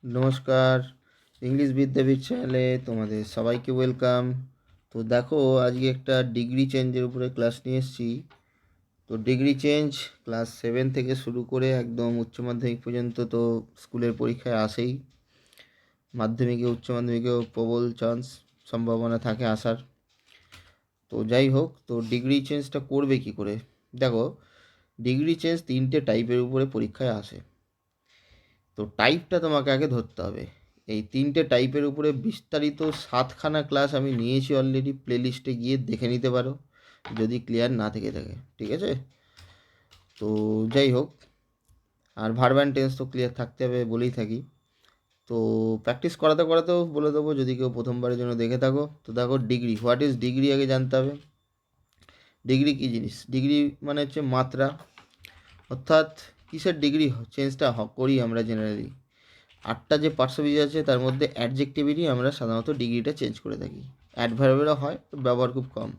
নমস্কার, ইংলিশ বিদ্যাপীঠ চ্যানেলে তোমাদের সবাইকে ওয়েলকাম। তো দেখো, আজকে একটা ডিগ্রি চেঞ্জের উপরে ক্লাস নিয়ে এসেছি। তো ডিগ্রি চেঞ্জ ক্লাস 7 থেকে শুরু করে একদম উচ্চ মাধ্যমিক পর্যন্ত তো স্কুলের পরীক্ষায় আসেই। মাধ্যমিকে উচ্চ মাধ্যমিকেও প্রবল চান্স, সম্ভাবনা থাকে আসার। তো যাই হোক, তো ডিগ্রি চেঞ্জটা করবে কি করে? দেখো, ডিগ্রি চেঞ্জ 3টে টাইপের উপরে পরীক্ষায় আসে। তো টাইপটা তোমাকে আগে ধরতে হবে। এই 3টে টাইপের উপরে বিস্তারিত 7খানা ক্লাস আমি নিয়েছি অলরেডি, প্লেলিস্টে গিয়ে দেখে নিতে পারো যদি ক্লিয়ার না থেকে থাকে, ঠিক আছে? তো যাই হোক, আর ভার্ব অ্যান্ড টেন্স তো ক্লিয়ার থাকতে হবে বলেই থাকি। তো প্র্যাকটিস করাতে করাতেও বলে দেবো যদি কেউ প্রথমবারের জন্য দেখে থাকো। তো দেখো, ডিগ্রি, হোয়াট ইজ ডিগ্রি আগে জানতে হবে। ডিগ্রি কী জিনিস? ডিগ্রি মানে হচ্ছে মাত্রা, অর্থাৎ কিসের ডিগ্রি চেঞ্জটা করি আমরা জেনারেলি। 8টা যে পার্টসেপিজ আছে তার মধ্যে অ্যাডজেক্টিভেরই আমরা সাধারণত ডিগ্রিটা চেঞ্জ করে থাকি। অ্যাডভার্বেরও হয়, ব্যবহার খুব কম।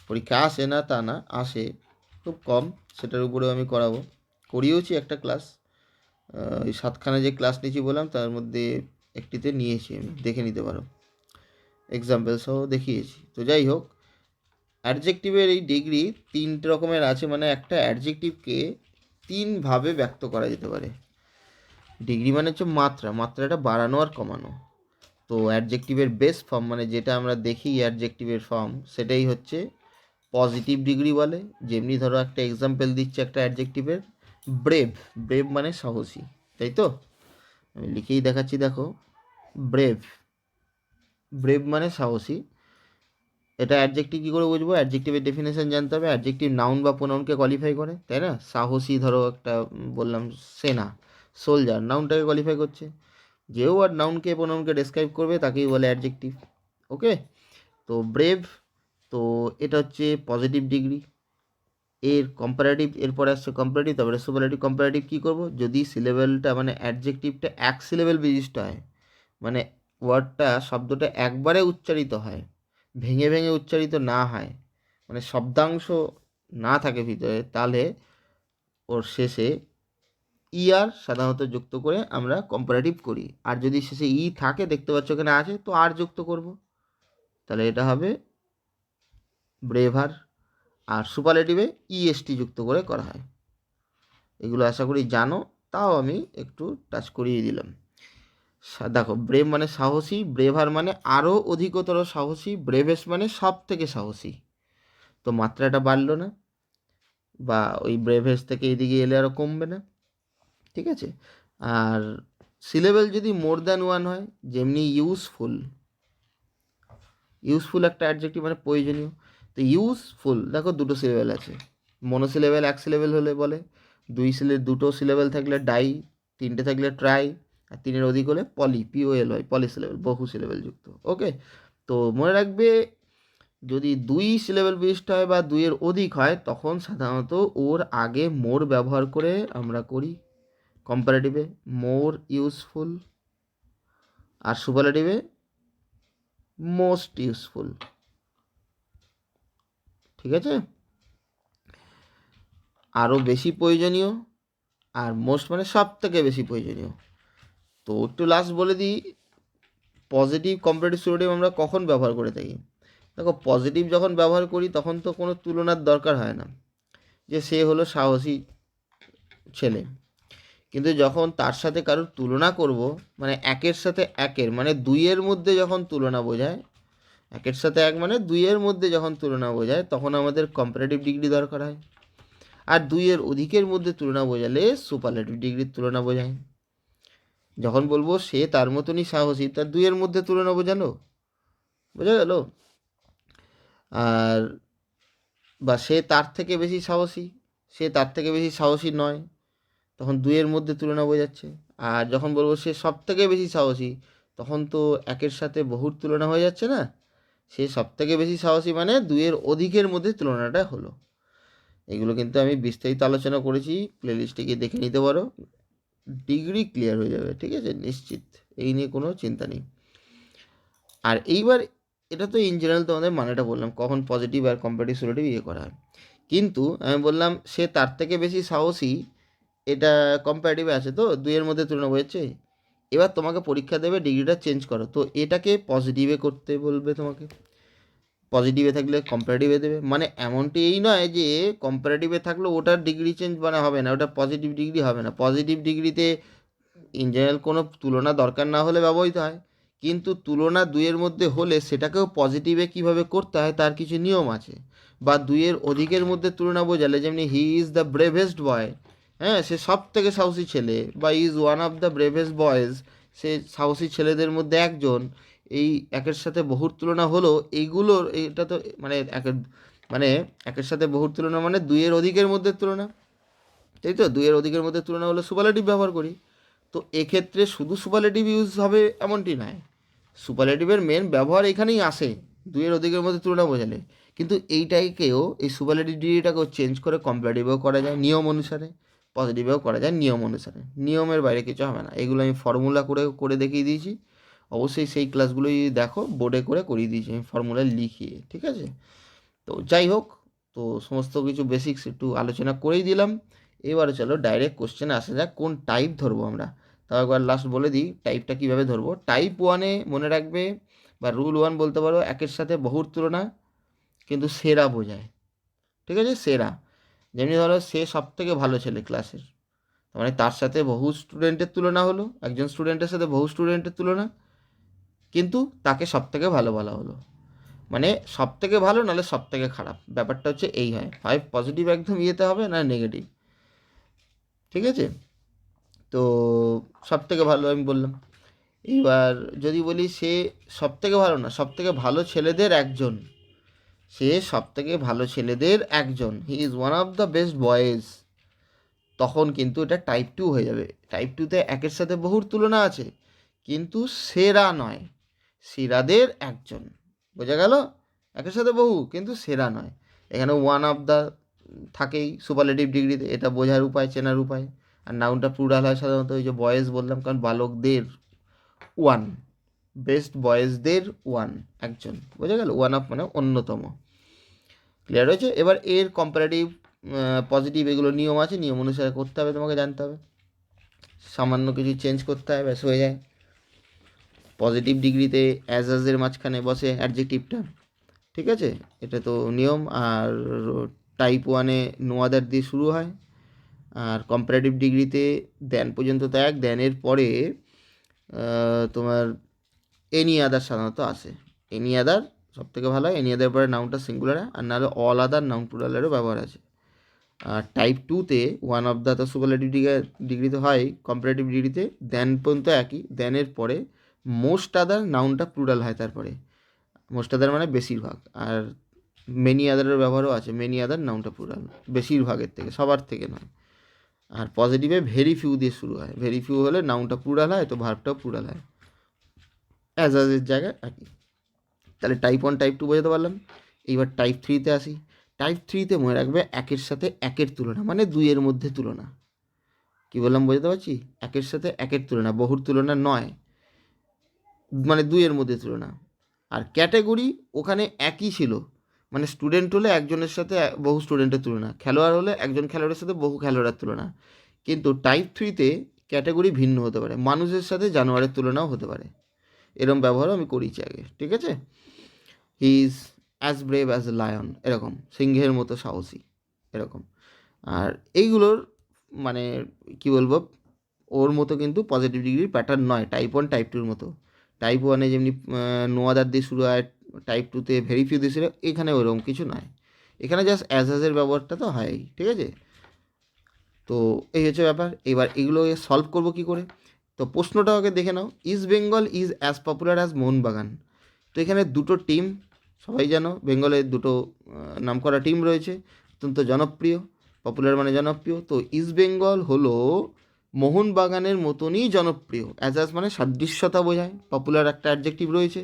পরীক্ষা আসে না তা না, আসে খুব কম। সেটার উপরেও আমি করাবো, করিয়েওছি একটা ক্লাস। ওই 7খানা যে ক্লাস নিয়েছি বললাম তার মধ্যে একটিতে নিয়েছি, আমি দেখে নিতে পারো, এক্সাম্পল সহ দেখিয়েছি। তো যাই হোক, অ্যাডজেক্টিভের এই ডিগ্রি 3 রকমের আছে, মানে একটা অ্যাডজেক্টিভকে 3ভাবে ব্যক্ত করা যেতে পারে। ডিগ্রি মানে হচ্ছে মাত্রা, মাত্রাটা বাড়ানো আর কমানো। তো অ্যাডজেক্টিভের বেস্ট ফর্ম, মানে যেটা আমরা দেখি অ্যাডজেক্টিভের ফর্ম, সেটাই হচ্ছে পজিটিভ ডিগ্রি বলে। যেমনি ধরো একটা এক্সাম্পল দিচ্ছে একটা অ্যাডজেক্টিভের, ব্রেভ। ব্রেভ মানে সাহসী, তাই তো? আমি লিখেই দেখাচ্ছি, দেখো, ব্রেভ। ব্রেভ মানে সাহসী। এটা অ্যাডজেক্টিভ কী করে বুঝবো? অ্যাডজেক্টিভের ডেফিনেশন জানতে হবে। অ্যাডজেক্টিভ নাউন বা প্রোনাউনকে কোয়ালিফাই করে, তাই না? সাহসী ধরো একটা বললাম সেনা, সোলজার, নাউনটাকে কোয়ালিফাই করছে। যে ওয়ার্ড নাউনকে প্রোনাউনকে ডেসক্রাইব করবে তাকেই বলে অ্যাডজেক্টিভ। ওকে, তো ব্রেভ, তো এটা হচ্ছে পজিটিভ ডিগ্রি। এর কম্পারেটিভ, এরপরে আসছে কম্পারেটিভ, তারপরে সুপারলেটিভ। কম্পারেটিভ কী করবো? যদি সিলেবেলটা মানে অ্যাডজেক্টিভটা এক সিলেবেল বিশিষ্ট হয়, মানে ওয়ার্ডটা, শব্দটা একবারে উচ্চারিত হয়, ভেঙে ভেঙে উচ্চারিত না হয়, মানে শব্দাংশ না থাকে ভিতরে, তাহলে ওর শেষে আর সাধারণত যুক্ত করে আমরা কম্পারেটিভ করি। আর যদি শেষে থাকে, দেখতে পাচ্ছ এখানে আছে, তো আর যুক্ত করব, তাহলে এটা হবে ব্রেভার। আর সুপারলেটিভে ইএসটি যুক্ত করে করা হয়। এগুলো আশা করি জানো, তাও আমি একটু টাচ করিয়ে দিলাম। দেখো, ব্রেভ মানে সাহসী, ব্রেভার মানে আরও অধিকতর সাহসী, ব্রেভেস্ট মানে সব থেকে সাহসী। তো মাত্রাটা বাড়লো না, বা ওই ব্রেভেস্ট থেকে এদিকে এলে আরও কমবে না, ঠিক আছে? আর সিলেবেল যদি মোর দ্যান ওয়ান হয়, যেমনি ইউজফুল, ইউজফুল একটা অ্যাডজেক্টিভ মানে প্রয়োজনীয়। তো ইউজফুল, দেখো দুটো সিলেবেল আছে। মনোসিলেবেল এক সিলেবেল হলে বলে, দুটো সিলেবেল থাকলে ডাই, 3টে থাকলে ট্রাই, আর 3-এর অধিক হলে পলি, পিওএল হয়, পলিসিলেবেল, বহু সিলেবেল যুক্ত। ওকে, তো মনে রাখবে, যদি 2 সিলেবেল বিশিষ্ট হয় বা 2-এর অধিক হয়, তখন সাধারণত ওর আগে মোর ব্যবহার করে আমরা করি কম্পারেটিভে, মোর ইউজফুল। আর সুপারলেটিভে মোস্ট ইউজফুল, ঠিক আছে? আরও বেশি প্রয়োজনীয়, আর মোস্ট মানে সব থেকে বেশি প্রয়োজনীয়। তো একটু লাস্ট বলে দিই, পজিটিভ, কম্পারেটিভ, সুপারলেটিভ আমরা কখন ব্যবহার করে থাকি। দেখো, পজিটিভ যখন ব্যবহার করি তখন তো কোনো তুলনার দরকার হয় না, যে সে হলো সাহসী ছেলে। কিন্তু যখন তার সাথে কারোর তুলনা করব, মানে একের সাথে একের মানে 2-এর মধ্যে যখন তুলনা বোঝায়, একের সাথে এক মানে 2-এর মধ্যে যখন তুলনা বোঝায়, তখন আমাদের কম্পারেটিভ ডিগ্রি দরকার হয়। আর 2-এর অধিকের মধ্যে তুলনা বোঝালে সুপারলেটিভ ডিগ্রির তুলনা বোঝায়। যখন বলবো সে তার মতনই সাহসী, তার 2-এর মধ্যে তুলনা বোঝালো, বোঝা গেল? আর বা সে তার থেকে বেশি সাহসী, সে তার থেকে বেশি সাহসী নয়, তখন 2-এর মধ্যে তুলনা বোঝাচ্ছে। আর যখন বলবো সে সব থেকে বেশি সাহসী, তখন তো একের সাথে বহুর তুলনা হয়ে যাচ্ছে না, সে সব থেকে বেশি সাহসী মানে 2-এর অধিকের মধ্যে তুলনাটা হলো। এগুলো কিন্তু আমি বিস্তারিত আলোচনা করেছি, প্লেলিস্টে গিয়ে দেখে নিতে পারো, ডিগ্রি ক্লিয়ার হয়ে যাবে, ঠিক আছে, নিশ্চিত, এই নিয়ে কোনো চিন্তা নেই। আর এইবার এটা তো ইন জেনারেল তোমাদের মানেটা বললাম, কখন পজিটিভ আর কম্পারেটিভ সুপারলেটিভ করা হয়। কিন্তু আমি বললাম সে তার থেকে বেশি সাহসী, এটা কম্পারেটিভে আছে, তো 2-এর মধ্যে তুলনা বোঝাচ্ছে। এবার তোমাকে পরীক্ষা দেবে ডিগ্রিটা চেঞ্জ করো, তো এটাকে পজিটিভে করতে বলবে তোমাকে। পজিটিভে থাকলে কম্পারেটিভে দেবে, মানে এমনটি এই নয় যে কম্পারেটিভে থাকলে ওটার ডিগ্রি চেঞ্জ মানে হবে না, ওটা পজিটিভ ডিগ্রি হবে না। পজিটিভ ডিগ্রিতে ইন জেনারেল কোনো তুলনা দরকার না হলে ব্যবহৃত হয়, কিন্তু তুলনা দুইয়ের মধ্যে হলে সেটাকেও পজিটিভে কিভাবে করতে হয় তার কিছু নিয়ম আছে। বা দুইয়ের অধিকের মধ্যে তুলনা বোঝালে, যেমনি he is the bravest boy, হ্যাঁ সে সব থেকে সাহসী ছেলে, বা is one of the bravest boys, সে সাহসী ছেলেদের মধ্যে একজন। এই একের সাথে বহুর তুলনা হলো, এইগুলোর এটা তো মানে একের, মানে একের সাথে বহুর তুলনা মানে দুইয়ের অধিকের মধ্যে তুলনা, তাই তো? দুইয়ের অধিকের মধ্যে তুলনা হলে সুপারলেটিভ ব্যবহার করি। তো এক্ষেত্রে শুধু সুপারলেটিভ ইউজ হবে এমনটি নয়, সুপারলেটিভের মেন ব্যবহার এখানেই আসে দুইয়ের অধিকের মধ্যে তুলনা বোঝালে। কিন্তু এইটাকেও, এই সুপারলেটিভ ডিগ্রিটাকেও চেঞ্জ করে কম্পারেটিভেও করা যায় নিয়ম অনুসারে, পজিটিভেও করা যায় নিয়ম অনুসারে। নিয়মের বাইরে কিছু হবে না, এগুলো আমি ফর্মুলা করে করে দেখিয়ে দিয়েছি। অবশ্যই সেই ক্লাসগুলোই দেখো, বোর্ডে করে করিয়ে দিয়েছি আমি ফর্মুলা লিখিয়ে, ঠিক আছে? তো যাই হোক, তো সমস্ত কিছু বেসিক্স একটু আলোচনা করেই দিলাম। এবারে চলো ডাইরেক্ট কোশ্চেনে আসা যাক, কোন টাইপ ধরবো আমরা। তাও একবার লাস্ট বলে দিই টাইপটা কীভাবে ধরবো। টাইপ ওয়ানে মনে রাখবে, বা রুল ওয়ান বলতে পারো, একের সাথে বহুর তুলনা কিন্তু সেরা বোঝায়, ঠিক আছে? সেরা, যেমনি ধরো সে সব থেকে ভালো ছেলে ক্লাসের, তার মানে তার সাথে বহু স্টুডেন্টের তুলনা হলো, একজন স্টুডেন্টের সাথে বহু স্টুডেন্টের তুলনা, কিন্তু তাকে সব থেকে ভালো বলা হলো। মানে সব থেকে ভালো নাহলে সব থেকে খারাপ, ব্যাপারটা হচ্ছে এই হয়, হয় পজিটিভ একদম ইয়েতে হবে না নেগেটিভ, ঠিক আছে? তো সব থেকে ভালো আমি বললাম। এবার যদি বলি সে সব থেকে ভালো না, সব থেকে ভালো ছেলেদের একজন, সে সব থেকে ভালো ছেলেদের একজন, he is one of the best boys, তখন কিন্তু এটা টাইপ টু হয়ে যাবে। টাইপ টুতে একের সাথে বহুর তুলনা আছে কিন্তু সেরা নয়, সেরাদের একজন, বোঝা গেল? একের সাথে বহু কিন্তু সেরা নয়। এখানে ওয়ান অফ দ্য থাকেই সুপারলেটিভ ডিগ্রিতে, এটা বোঝার উপায়, চেনার উপায়। আর নাউনটা প্লুরাল হয় সাধারণত, ওই যে বয়েজ বললাম, কারণ বালকদের ওয়ান, বেস্ট বয়েজদের ওয়ান, একজন, বোঝা গেল? ওয়ান অফ মানে অন্যতম। ক্লিয়ার হয়েছে? এবার এর কম্পারেটিভ, পজিটিভ, এগুলো নিয়ম আছে, নিয়ম অনুসারে করতে হবে, তোমাকে জানতে হবে, সামান্য কিছু চেঞ্জ করতে হয়, ব্যাস হয়ে যায়। পজিটিভ ডিগ্রিতে অ্যাজের মাঝখানে বসে অ্যাডজেক্টিভটা, ঠিক আছে? এটা তো নিয়ম। আর টাইপ ওয়ানে নো আদার দিয়ে শুরু হয়, আর কম্পারেটিভ ডিগ্রিতে দেন পর্যন্ত তো এক, দেনের পরে তোমার এনি আদার সাধারণত আসে। এনি আদার সব থেকে ভালো হয়, এনি আদার পরে নাউনটা সিঙ্গুলারে, আর নাহলে অল আদার নাউন প্লুরালেরও ব্যবহার আছে। আর টাইপ টুতে ওয়ান অফ দ্য তো সুপারলেটিভ ডিগ্রিতে হয়, কম্পারেটিভ ডিগ্রিতে দেন পর্যন্ত একই, দেনের পরে মোস্ট আদার নাউনটা প্লুরাল হয় তারপরে, মোস্ট আদার মানে বেশিরভাগ। আর মেনি আদারের ব্যবহারও আছে, মেনি আদার নাউনটা প্লুরাল, বেশিরভাগের থেকে, সবার থেকে নয়। আর পজিটিভে ভেরি ফিউ দিয়ে শুরু হয়, ভেরি ফিউ হলে নাউনটা প্লুরাল হয়, তো ভার্বটাও প্লুরাল হয়, অ্যাজের জায়গায় একই। তাহলে টাইপ ওয়ান টাইপ টু বোঝাতে পারলাম। এইবার টাইপ থ্রিতে আসি। টাইপ থ্রিতে মনে রাখবে একের সাথে একের তুলনা মানে দুইয়ের মধ্যে তুলনা। কি বললাম বোঝাতে পারছি? একের সাথে একের তুলনা, বহুর তুলনা নয়, মানে দুইয়ের মধ্যে তুলনা। আর ক্যাটাগরি ওখানে একই ছিল, মানে স্টুডেন্ট হলে একজনের সাথে বহু স্টুডেন্টের তুলনা, খেলোয়াড় হলে একজন খেলোয়াড়ের সাথে বহু খেলোয়াড়ের তুলনা। কিন্তু টাইপ থ্রিতে ক্যাটাগরি ভিন্ন হতে পারে, মানুষের সাথে জানোয়ারের তুলনাও হতে পারে। এরম ব্যবহারও আমি করেছি আগে, ঠিক আছে? He is as brave as a lion, এরকম, সিংহের মতো সাহসী, এরকম। আর এইগুলোর মানে কি বলবো, ওর মতো কিন্তু পজিটিভ ডিগ্রির প্যাটার্ন নয় টাইপ ওয়ান টাইপ টুর মতো। টাইপ ওয়ানে যেমনি নো আদার দিয়ে শুরু হয়, টাইপ টুতে ভেরি ফিউ দিয়ে শুরু হয়, এখানে ওরকম কিছু নয়, এখানে জাস্ট অ্যাজের ব্যবহারটা তো হয়ই, ঠিক আছে? তো এই হচ্ছে ব্যাপার। এবার এগুলোকে সলভ করবো কী করে? তো প্রশ্নটাও আগে দেখে নাও, East Bengal is as popular as Mohun Bagan. তো এখানে দুটো টিম, সবাই জানো বেঙ্গলের দুটো নামকরা টিম রয়েছে, অত্যন্ত জনপ্রিয়, পপুলার মানে জনপ্রিয়। তো ইস্ট বেঙ্গল হলো মোহনবাগানের মতনই জনপ্রিয়, অ্যাজ মানে সাদৃশ্যতা বোঝায়, পপুলার একটা অ্যাডজেক্টিভ রয়েছে,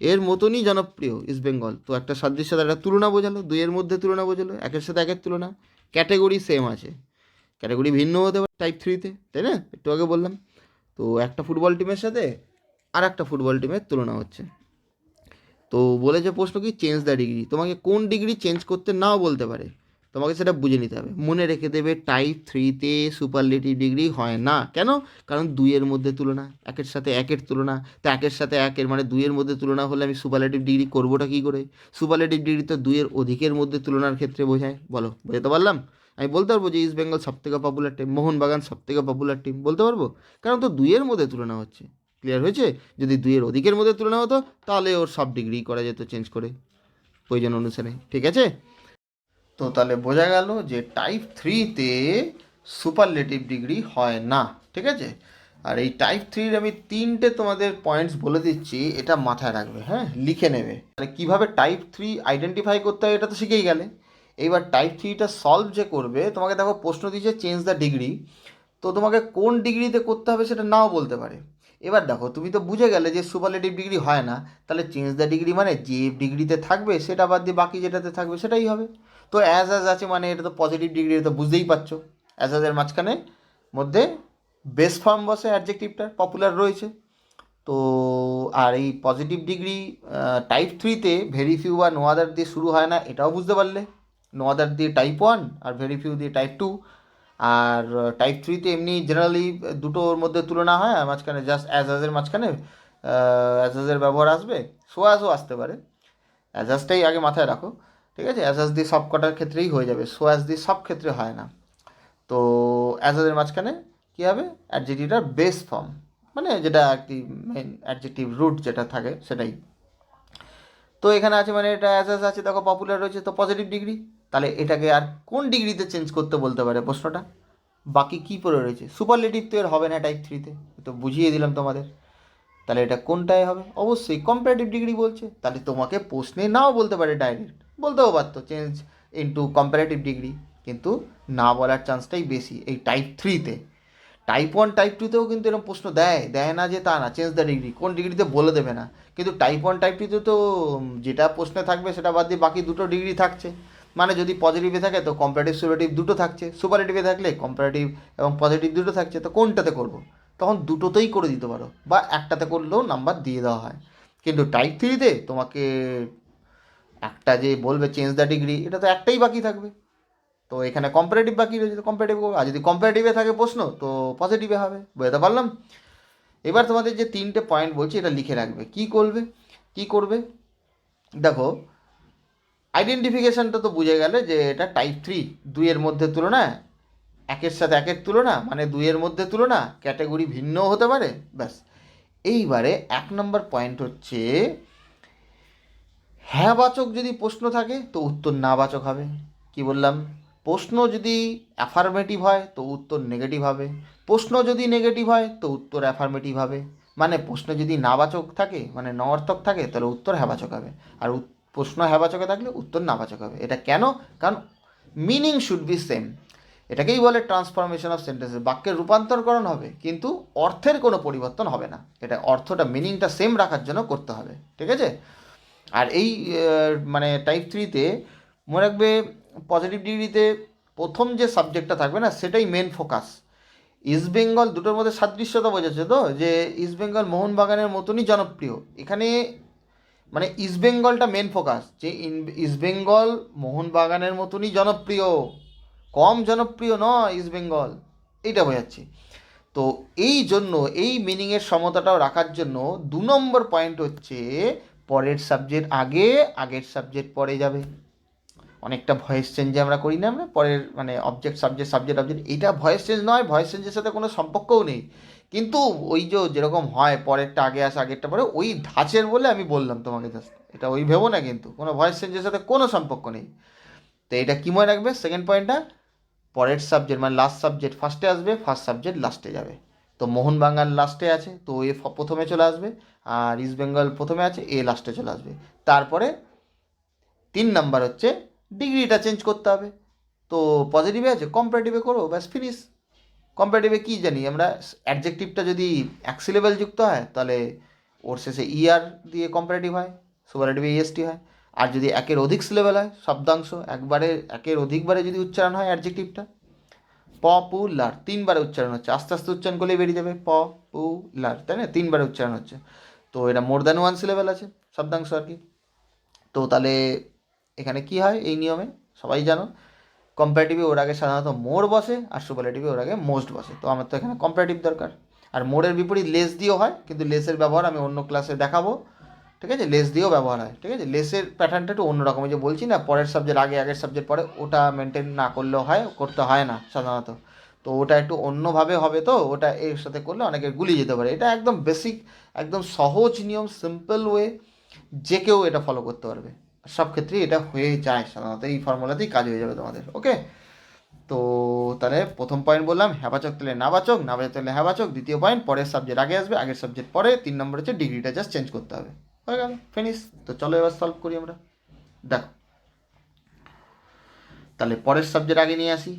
এর মতনই জনপ্রিয় ইস্ট বেঙ্গল। তো একটা সাদৃশ্যতা, একটা তুলনা বোঝালো, দুইয়ের মধ্যে তুলনা বোঝালো, একের সাথে একের তুলনা। ক্যাটাগরি সেম আছে, ক্যাটাগরি ভিন্ন হতে পারে টাইপ থ্রিতে, তাই না? একটু আগে বললাম। তো একটা ফুটবল টিমের সাথে আর একটা ফুটবল টিমের তুলনা হচ্ছে। তো বলেছে প্রশ্ন কি, চেঞ্জ দ্য ডিগ্রি, তোমাকে কোন ডিগ্রি চেঞ্জ করতে নাও বলতে পারে, তোমাকে সেটা বুঝে নিতে হবে। মনে রেখে দেবে টাইপ থ্রিতে সুপারলেটিভ ডিগ্রি হয় না। কেন? কারণ দুইয়ের মধ্যে তুলনা, একের সাথে একের তুলনা। তো একের সাথে একের মানে দুইয়ের মধ্যে তুলনা হলে আমি সুপারলেটিভ ডিগ্রি করবোটা কী করে? সুপারলেটিভ ডিগ্রি তো দুইয়ের অধিকের মধ্যে তুলনার ক্ষেত্রে বোঝায়। বলো, বোঝাতে পারলাম? আমি বলতে পারবো যে ইস্ট বেঙ্গল সবথেকে পপুলার টিম, মোহনবাগান সবথেকে পপুলার টিম, বলতে পারবো? কারণ তো দুইয়ের মধ্যে তুলনা হচ্ছে। ক্লিয়ার হয়েছে? যদি দুইয়ের অধিকের মধ্যে তুলনা হতো তাহলে ওর সব ডিগ্রি করা যেত চেঞ্জ করে প্রয়োজন অনুসারে। ঠিক আছে? তো তাহলে বোঝা গেল যে টাইপ থ্রিতে সুপারলেটিভ ডিগ্রি হয় না। ঠিক আছে? আর এই টাইপ থ্রির আমি তিনটে তোমাদের পয়েন্টস বলে দিচ্ছি, এটা মাথায় রাখবে, হ্যাঁ, লিখে নেবে। মানে কীভাবে টাইপ থ্রি আইডেন্টিফাই করতে হয় এটা তো শিখেই গেলে। এইবার টাইপ থ্রিটা সলভ যে করবে, তোমাকে দেখো প্রশ্ন দিচ্ছে চেঞ্জ দ্য ডিগ্রি, তো তোমাকে কোন ডিগ্রিতে করতে হবে সেটা নাও বলতে পারে। এবার দেখো তুমি তো বুঝে গেলে যে সুপারলেটিভ ডিগ্রি হয় না, তাহলে চেঞ্জ দ্য ডিগ্রি মানে যে ডিগ্রিতে থাকবে সেটা বাদ দিয়ে বাকি যেটাতে থাকবে সেটাই হবে। তো অ্যাজ আছে মানে এটা তো পজিটিভ ডিগ্রি, তো বুঝতেই পারছো। অ্যাজের মাঝখানে মধ্যে বেস ফর্ম বসে, অ্যাডজেক্টিভটা পপুলার রয়েছে। তো আর এই পজিটিভ ডিগ্রি টাইপ থ্রিতে ভেরি ফিউ বা নো আদার দিয়ে শুরু হয় না, এটাও বুঝতে পারলে। নো আদার দিয়ে type one are very few দিয়ে টাইপ টু। আর টাইপ থ্রিতে এমনি জেনারেলি দুটোর মধ্যে তুলনা হয়, আর মাঝখানে জাস্ট অ্যাজের মাঝখানে অ্যাজের ব্যবহার আসবে, সো অ্যাজও আসতে পারে। অ্যাজাজটাই আগে মাথায় রাখো। ঠিক আছে? অ্যাজাজ দিয়ে সব কটার ক্ষেত্রেই হয়ে যাবে, সো অ্যাজ দিয়ে সব ক্ষেত্রে হয় না। তো অ্যাজাজের মাঝখানে কী হবে? অ্যাডজেক্টিভটার বেস ফর্ম, মানে যেটা একটি মেন অ্যাডজেক্টিভ রুট যেটা থাকে সেটাই। তো এখানে আছে মানে এটা অ্যাজাজ আছে, দেখো পপুলার রয়েছে, তো পজিটিভ ডিগ্রি। তাহলে এটাকে আর কোন ডিগ্রিতে চেঞ্জ করতে বলতে পারে প্রশ্নটা? বাকি কী পড়ে রয়েছে? সুপারলেটিভ তো এর হবে না টাইপ থ্রিতে, তো বুঝিয়ে দিলাম তোমাদের। তাহলে এটা কোনটায় হবে? অবশ্যই কম্পারেটিভ ডিগ্রি বলছে। তাহলে তোমাকে প্রশ্নে নাও বলতে পারে ডাইরেক্ট, বলতেও পারতো চেঞ্জ ইনটু কম্পারেটিভ ডিগ্রি, কিন্তু না বলার চান্সটাই বেশি এই টাইপ থ্রিতে। টাইপ ওয়ান টাইপ টুতেও কিন্তু এরকম প্রশ্ন দেয়, দেয় না যে তা না, চেঞ্জ দ্য ডিগ্রি কোন ডিগ্রিতে বলে দেবে না। কিন্তু টাইপ ওয়ান টাইপ টুতে তো যেটা প্রশ্নে থাকবে সেটা বাদ দিয়ে বাকি দুটো ডিগ্রি থাকছে। মানে যদি পজিটিভে থাকে তো কম্পারেটিভ সুপারেটিভ দুটো থাকছে, সুপারেটিভে থাকলে কম্পারেটিভ এবং পজিটিভ দুটো থাকছে, তো কোনটাতে করবো? তখন দুটোতেই করে দিতে পারো, বা একটাতে করলেও নাম্বার দিয়ে দেওয়া হয়। কিন্তু টাইপ থ্রিতে তোমাকে একটা যে বলবে চেঞ্জ দ্য ডিগ্রি, এটা তো একটাই বাকি থাকবে। তো এখানে কম্পারেটিভ বাকি রয়েছে, তো কম্পারেটিভ, আর যদি কম্পারেটিভে থাকে প্রশ্ন তো পজিটিভে হবে। বুঝতে পারলাম? এবার তোমাদের যে তিনটে পয়েন্ট বলছি এটা লিখে রাখবে। কি করবে দেখো, আইডেন্টিফিকেশানটা তো বুঝে গেলে যে এটা টাইপ থ্রি, দুইয়ের মধ্যে তুলনা, একের সাথে একের তুলনা মানে দুইয়ের মধ্যে তুলনা, ক্যাটাগরি ভিন্নও হতে পারে, ব্যাস। এইবারে এক নম্বর পয়েন্ট হচ্ছে, হ্যাঁবাচক যদি প্রশ্ন থাকে তো উত্তর নাবাচক হবে। কি বললাম? প্রশ্ন যদি অ্যাফার্মেটিভ হয় তো উত্তর নেগেটিভ হবে, প্রশ্ন যদি নেগেটিভ হয় তো উত্তর অ্যাফার্মেটিভ হবে। মানে প্রশ্ন যদি নাবাচক থাকে মানে নঅর্থক থাকে তাহলে উত্তর হ্যাবাচক হবে, আর প্রশ্ন হ্যাবাচকে থাকলে উত্তর নাবাচক হবে। এটা কেন? কারণ মিনিং শুড বি সেম। এটাকেই বলে ট্রান্সফরমেশন অফ সেন্টেন্সেস, বাক্যের রূপান্তরকরণ হবে কিন্তু অর্থের কোনো পরিবর্তন হবে না। এটা অর্থটা, মিনিংটা সেম রাখার জন্য করতে হবে। ঠিক আছে? আর এই মানে টাইপ থ্রিতে মনে রাখবে, পজিটিভ ডিগ্রিতে প্রথম যে সাবজেক্টটা থাকবে না সেটাই মেন ফোকাস। ইস্টবেঙ্গল, দুটোর মধ্যে সাদৃশ্যতা বোঝাচ্ছে তো, যে ইস্টবেঙ্গল মোহনবাগানের মতনই জনপ্রিয়। এখানে মানে ইস্টবেঙ্গলটা মেন ফোকাস, যে ইস্টবেঙ্গল মোহনবাগানের মতনই জনপ্রিয়, কম জনপ্রিয় নয় ইস্টবেঙ্গল, এইটা বোঝাচ্ছি। তো এই জন্য এই মিনিংয়ের সমতাটাও রাখার জন্য 2 নম্বর পয়েন্ট হচ্ছে, পরের সাবজেক্ট আগে, আগের সাবজেক্ট পরে যাবে। অনেকটা ভয়েস চেঞ্জে আমরা করি না, আমরা পরের মানে অবজেক্ট সাবজেক্ট সাবজেক্ট অবজেক্ট, এইটা ভয়েস চেঞ্জ নয়, ভয়েস চেঞ্জের সাথে কোনো সম্পর্কও নেই। কিন্তু ওই যে যেরকম হয় পরেরটা আগে আসে আগেরটা পরে, ওই ধাঁচের বলে আমি বললাম তোমাকে জাস্ট, এটা ওই ভেবো না, কিন্তু কোনো ভয়েস চেঞ্জের সাথে কোনো সম্পর্ক নেই। তো এটা কী মনে রাখবে? সেকেন্ড পয়েন্টটা, পরের সাবজেক্ট মানে লাস্ট সাবজেক্ট ফার্স্টে আসবে, ফার্স্ট সাবজেক্ট লাস্টে যাবে। তো মোহনবাগান লাস্টে আছে তো এ প্রথমে চলে আসবে, আর ইস্ট বেঙ্গল প্রথমে আছে, এ লাস্টে চলে আসবে। তারপরে 3 নাম্বার হচ্ছে ডিগ্রিটা চেঞ্জ করতে হবে। তো পজিটিভে আছে কম্পারেটিভে করো, ব্যাস ফিনিশ। কম্পারেটিভে কী জানি আমরা, অ্যাডজেক্টিভটা যদি এক সিলেবেল যুক্ত হয় তাহলে ওর শেষে ইআর দিয়ে কম্পারেটিভ হয়, সুপারলেটিভে ইএসটি হয়। আর যদি একের অধিক সিলেবেল হয়, শব্দাংশ একবারে একের অধিকবারে যদি উচ্চারণ হয় অ্যাডজেক্টিভটা, পপুলার 3বারে উচ্চারণ হচ্ছে, আস্তে আস্তে উচ্চারণ করলেই বেরিয়ে যাবে পপুলার, তাই না? 3বারে উচ্চারণ হচ্ছে, তো এটা মোর দ্যান ওয়ান সিলেবেল আছে শব্দাংশ আর কি। তো তাহলে এখানে কি হয় এই নিয়মে সবাই জানো, কম্পারেটিভে ওর আগে সাধারণত মোর বসে, আর সুপারলেটিভে ওর আগে মোস্ট বসে। তো আমার তো এখানে কম্পারেটিভ দরকার। আর মোরের বিপরীত লেস দিয়েও হয়, কিন্তু লেসের ব্যবহার আমি অন্য ক্লাসে দেখাবো, ঠিক আছে? লেস দিয়েও ব্যবহার হয়, ঠিক আছে? লেসের প্যাটার্নটা একটু অন্যরকম, যে বলছি না পরের সাবজেক্ট আগে আগের সাবজেক্ট পরে, ওটা মেনটেন না করলেও হয়, করতে হয় না সাধারণত। তো ওটা একটু অন্যভাবে হবে, তো ওটা এর সাথে করলে অনেকের গুলিয়ে যেতে পারে। এটা একদম বেসিক, একদম সহজ নিয়ম, সিম্পল ওয়ে, যে কেউ এটা ফলো করতে পারবে। সব ক্ষেত্রেই এটা হয়ে যায় সাধারণত, এই ফর্মুলাতেই কাজ হয়ে যাবে তোমাদের। ওকে, তো তাহলে প্রথম পয়েন্ট বললাম হ্যাবাচক তাহলে নাবাচক, নাবাচক তাহলে হ্যাবাচক। দ্বিতীয় পয়েন্ট পরের সাবজেক্ট আগে আসবে, আগের সাবজেক্ট পরে। 3 নম্বর হচ্ছে ডিগ্রিটা জাস্ট চেঞ্জ করতে হবে। হয়ে গেল, ফিনিশ। তো চলো এবার সলভ করি আমরা। দেখো, তাহলে পরের সাবজেক্ট আগে নিয়ে আসি।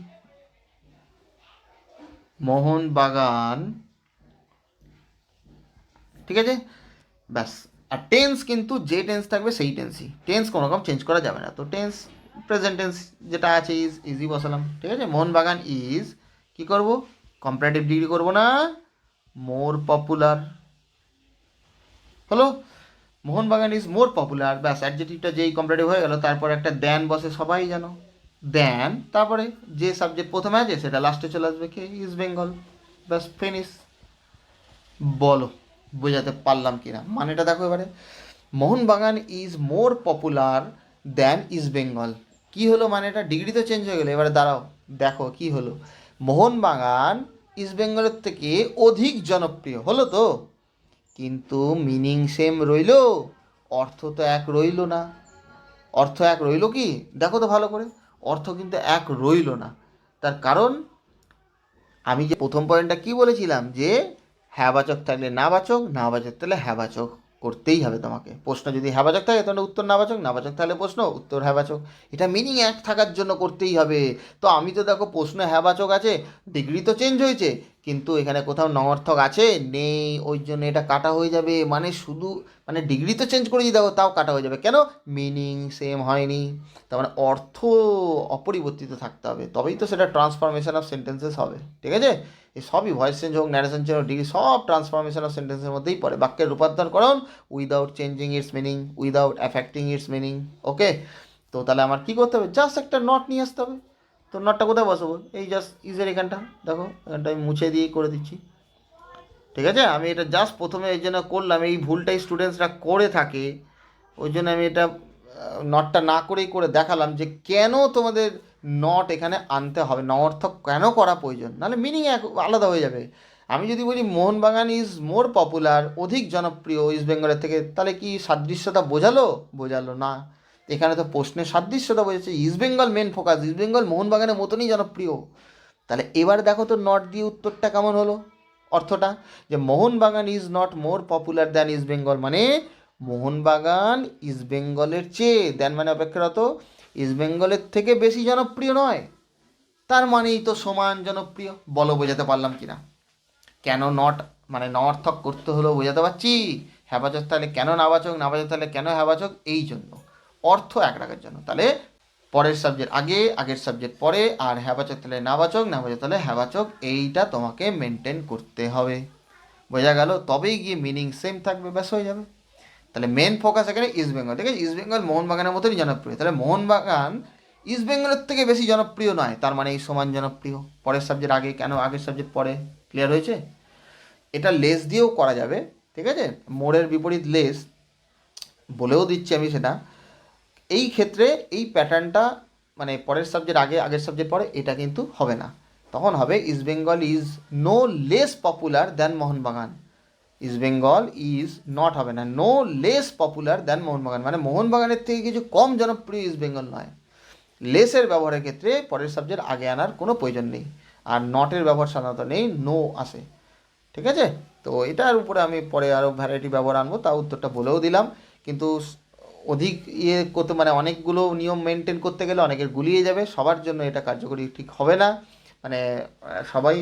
মোহনবাগান, ঠিক আছে? ব্যাস। আর টেন্স কিন্তু যে টেন্স থাকবে সেই টেন্সই, টেন্স কোনো রকম চেঞ্জ করা যাবে না। তো টেন্স প্রেজেন্ট টেন্স যেটা আছে ইজ, ইজি বসালাম, ঠিক আছে? মোহনবাগান ইজ, কী করবো? কম্পারেটিভ ডিগ্রি করবো না, মোর পপুলার হলো। মোহনবাগান ইজ মোর পপুলার, ব্যাস অ্যাডজেক্টিভটা যেই কম্পারেটিভ হয়ে গেল, তারপর একটা দেন বসে, সবাই জানো দেন, তারপরে যে সাবজেক্ট প্রথমে আছে সেটা লাস্টে চলে আসবে, কে? ইস্ট বেঙ্গল। ব্যাস ফিনিশ। বলো বোঝাতে পারলাম কি না? মানেটা দেখো এবারে, Mohun Bagan is more popular than East Bengal. কী হলো মানেটা? ডিগ্রি তো চেঞ্জ হয়ে গেলো, এবারে দাঁড়াও দেখো কি হলো। মোহনবাগান ইস্ট বেঙ্গলের থেকে অধিক জনপ্রিয় হলো তো, কিন্তু মিনিং সেম রইল, অর্থ তো এক রইল না। অর্থ এক রইল কি? দেখো তো ভালো করে, অর্থ কিন্তু এক রইল না। তার কারণ আমি যে প্রথম পয়েন্টটা কি বলেছিলাম, যে হ্যাবাচক থাকলে নাবাচক, নাবাচক থাকলে হ্যাবাচক করতেই হবে তোমাকে। প্রশ্ন যদি হ্যাবাচক থাকে তাহলে উত্তর নাবাচক, নাবাচক থাকলে প্রশ্ন উত্তর হ্যাবাচক। এটা মিনিং এক থাকার জন্য করতেই হবে। তো আমি তো দেখো প্রশ্ন হ্যাবাচক আছে, ডিগ্রি তো চেঞ্জ হয়েছে, কিন্তু এখানে কোথাও নঅর্থক আছে নেই, ওই জন্য এটা কাটা হয়ে যাবে। মানে শুধু, মানে ডিগ্রি তো চেঞ্জ করেছি দেখো, তাও কাটা হয়ে যাবে কেন? মিনিং সেম হয়নি। তার মানে অর্থ অপরিবর্তিত থাকতে হবে, তবেই তো সেটা ট্রান্সফরমেশন অফ সেন্টেন্সেস হবে, ঠিক আছে? এই সবই ভয়েস চেঞ্জ হোক, ন্যারেশন চেঞ্জ হোক, ডিগ্রি, সব ট্রান্সফরমেশন অফ সেন্টেন্সের মধ্যেই পড়ে। বাক্যের রূপান্তরকরণ without changing its meaning, without affecting its meaning. Okay, তো তাহলে আমার কী করতে হবে? জাস্ট একটা নট নিয়ে আসতে হবে। তো নটটা কোথায় বসাবো? এই জাস্ট ইজের এখানটা দেখো, এখানটা আমি মুছে দিয়ে করে দিচ্ছি, ঠিক আছে? আমি এটা জাস্ট প্রথমে এই জন্য করলাম, এই ভুলটাই স্টুডেন্টসরা করে থাকে, ওই জন্য আমি এটা নটটা না করেই করে দেখালাম, যে কেন তোমাদের নট এখানে আনতে হবে, নঅর্থক কেন করা প্রয়োজন, নাহলে মিনিং এক আলাদা হয়ে যাবে। আমি যদি বলি মোহনবাগান ইজ মোর পপুলার, অধিক জনপ্রিয় ইস্ট বেঙ্গলের থেকে, তাহলে কি সাদৃশ্যতা বোঝালো? বোঝালো না। এখানে তো প্রশ্নের সাদৃশ্যতা বোঝাচ্ছে, East Bengal main focus, East Bengal মোহনবাগানের মতনই জনপ্রিয়। তাহলে এবার দেখো তো নট দিয়ে উত্তরটা কেমন হলো, অর্থটা, যে Mohun Bagan is not more popular than East Bengal, মানে মোহনবাগান ইস্ট বেঙ্গলের চেয়ে, দেন মানে অপেক্ষারত, ইস্ট বেঙ্গলের থেকে বেশি জনপ্রিয় নয়, তার মানেই তো সমান জনপ্রিয়। বলো বোঝাতে পারলাম কি না? কেন নট মানে নঅর্থক করতে হলো, বোঝাতে পারছি? হ্যাবাচক তাহলে কেন নাবাচক, নাবাচক তাহলে কেন হ্যাবাচক, এই জন্য, অর্থ এক রাখার জন্য। তাহলে পরের সাবজেক্ট আগে, আগের সাবজেক্ট পরে, আর হ্যাবাচক তাহলে নাবাচক, নাবাচক তাহলে হ্যাবাচক, এইটা তোমাকে মেনটেন করতে হবে। বোঝা গেল? তবেই গিয়ে মিনিং সেম থাকবে, ব্যাস হয়ে যাবে। তাহলে মেন ফোকাস এখানে ইস্ট বেঙ্গল, ঠিক আছে? ইস্ট বেঙ্গল মোহনবাগানের মতনই জনপ্রিয়, তাহলে মোহনবাগান ইস্ট বেঙ্গলের থেকে বেশি জনপ্রিয় নয়, তার মানে এই সমান জনপ্রিয়। পরের সাবজেক্ট আগে কেন, আগের সাবজেক্ট পরে, ক্লিয়ার হয়েছে? এটা লেস দিয়েও করা যাবে, ঠিক আছে? মোড়ের বিপরীত লেস বলেও দিচ্ছি আমি সেটা। এই ক্ষেত্রে এই প্যাটার্নটা, মানে পরের সাবজেক্ট আগে আগের সাবজেক্ট পরে, এটা কিন্তু হবে না। তখন হবে east Bengal is no less popular than Mohun Bagan. East Bengal is not, হবে না, no less popular than Mohun Bagan, মানে মোহনবাগানের থেকে কিছু কম জনপ্রিয় ইস্ট বেঙ্গল নয়। লেসের ব্যবহারের ক্ষেত্রে পরের সাবজেক্ট আগে আনার কোনো প্রয়োজন নেই, আর নটের ব্যবহার সাধারণত নেই, নো আসে, ঠিক আছে? তো এটার উপরে আমি পরে আরও ভ্যারাইটি ব্যবহার আনবো, তা উত্তরটা বলেও দিলাম। কিন্তু অধিক ইয়ে করতে, মানে অনেকগুলো নিয়ম মেনটেন করতে গেলে অনেকের গুলিয়ে যাবে, সবার জন্য এটা কার্যকরী ঠিক হবে না। মানে সবাই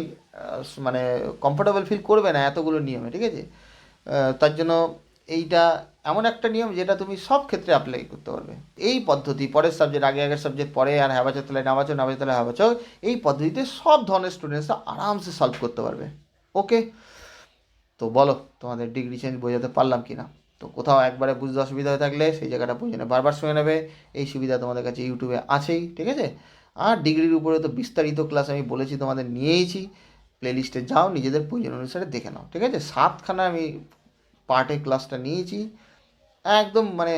মানে কমফোর্টেবল ফিল করবে না এতগুলো নিয়মে, ঠিক আছে? তার জন্য এইটা এমন একটা নিয়ম যেটা তুমি সব ক্ষেত্রে অ্যাপ্লাই করতে পারবে। এই পদ্ধতি, পরের সাবজেক্ট আগে আগের সাবজেক্ট পরে, আর হ্যাবাচক তাহলে নাবাচক, নাবাচক তাহলে হ্যাবাচক, এই পদ্ধতিতে সব ধরনের স্টুডেন্টসরা আরামসে সলভ করতে পারবে। ওকে, তো বলো তোমাদের ডিগ্রি চেঞ্জ বোঝাতে পারলাম কি না? তো কোথাও একবারে বুঝতে অসুবিধা হয়ে থাকলে সেই জায়গাটা বুঝে নেবে, বারবার শুনে নেবে। এই সুবিধা তোমাদের কাছে ইউটিউবে আছেই, ঠিক আছে? আর ডিগ্রির উপরে তো বিস্তারিত ক্লাস আমি বলেছি তোমাদের, নিয়েইছি। প্লেলিস্টে যাও, নিজেদের প্রয়োজন অনুসারে দেখে নাও, ঠিক আছে? 7খানা আমি পার্টে ক্লাসটা নিয়েছি, একদম মানে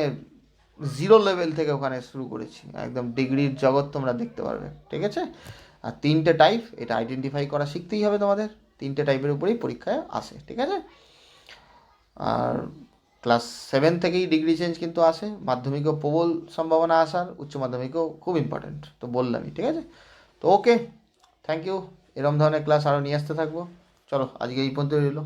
জিরো লেভেল থেকে ওখানে শুরু করেছি, একদম ডিগ্রির জগৎ তোমরা দেখতে পারবে, ঠিক আছে? আর 3টে টাইপ, এটা আইডেন্টিফাই করা শিখতেই হবে তোমাদের। 3টে টাইপের উপরেই পরীক্ষায় আসে, ঠিক আছে? আর ক্লাস 7 থেকেই ডিগ্রি চেঞ্জ কিন্তু আসে, মাধ্যমিকও প্রবল সম্ভাবনা আসার, উচ্চ মাধ্যমিকও খুব ইম্পর্ট্যান্ট, তো বললামই, ঠিক আছে? তো ওকে, থ্যাংক ইউ। এরম ধরনের ক্লাস আরও নিয়ে আসতে থাকবো। চলো, আজকে এই পর্যন্ত রইলো।